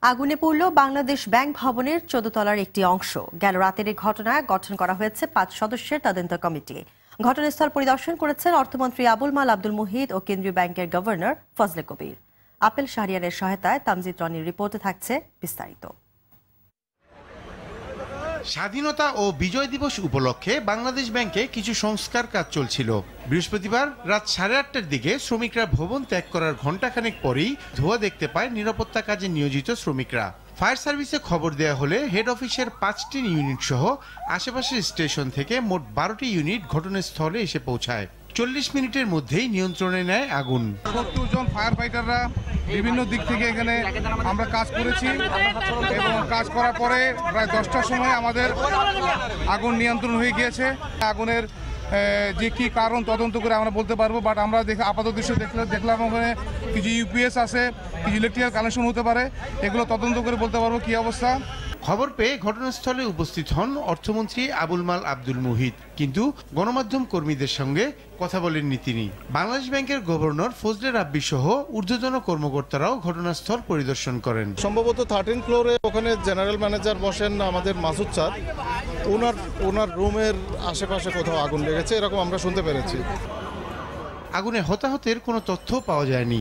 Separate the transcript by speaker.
Speaker 1: আগুনে পড়ল বাংলাদেশ ব্যাংক ভবনের ১৪ তলার একটি অংশ। গেল রাতের এই ঘটনায় গঠন করা হয়েছে ৫ সদস্যের তদন্ত কমিটি। ঘটনাস্থল পরিদর্শন করেছেন অর্থমন্ত্রী আবুল মাল আব্দুল মুহিত ও কেন্দ্রীয় ব্যাংকের গভর্নর ফজলে কবির। আপেল শাহরিয়ারের সহায়তায় তামজিদ রনির রিপোর্টে থাকছে বিস্তারিত।
Speaker 2: স্বাধীনতা ও বিজয় দিবস উপলক্ষে বাংলাদেশ ব্যাংকে কিছু সংস্কার কাজ চলছিল। বৃহস্পতিবার রাত 8:30টার দিকে শ্রমিকরা ভবন ত্যাগ করার ঘণ্টাখানেক পরেই ধোঁয়া দেখতে পায় নিরাপত্তা কাজে নিয়োজিত শ্রমিকরা। ফায়ার সার্ভিসে খবর দেওয়া হলে হেড অফিসের 5টি ইউনিট সহ আশেপাশের স্টেশন থেকে মোট 12টি ইউনিট ঘটনাস্থলে এসে পৌঁছায়। 40 মিনিটের মধ্যেই নিয়ন্ত্রণে নেয় আগুন।
Speaker 3: 70 জন ফায়ার ফাইটাররা বিভিন্ন দিক থেকে এখানে আমরা কাজ করেছি এবং কাজ করার পরে প্রায় 10টার সময় আমাদের আগুন নিয়ন্ত্রণ হয়ে গিয়েছে। আগুনের যে কি কারণ তদন্ত করে আমরা বলতে পারবো, বাট আমরা আপাতত দৃশ্য দেখলাম ওখানে কিছু ইউপিএস আছে, কিছু ইলেকট্রিক্যাল কানেকশন হতে পারে, এগুলো তদন্ত করে বলতে পারবো কি অবস্থা।
Speaker 2: খবর পেয়ে ঘটনাস্থলে উপস্থিত হন অর্থমন্ত্রী আবুল মাল আব্দুল মুহিত, কিন্তু গণমাধ্যম কর্মীদের সঙ্গে কথা বলেননি তিনি। বাংলাদেশ ব্যাংকের গভর্নর ফজলে রাব্বি সহ ঊর্ধ্বতন কর্মকর্তারাও ঘটনাস্থল পরিদর্শন করেন।
Speaker 4: সম্ভবত 13 ফ্লোরে ওখানে জেনারেল ম্যানেজার বসেন আমাদের মাসুদ স্যার, ওনার রুমের আশেপাশে কোথাও আগুন লেগেছে এরকম আমরা শুনতে পেরেছি।
Speaker 2: আগুনে হতাহতের কোনো তথ্য পাওয়া যায়নি।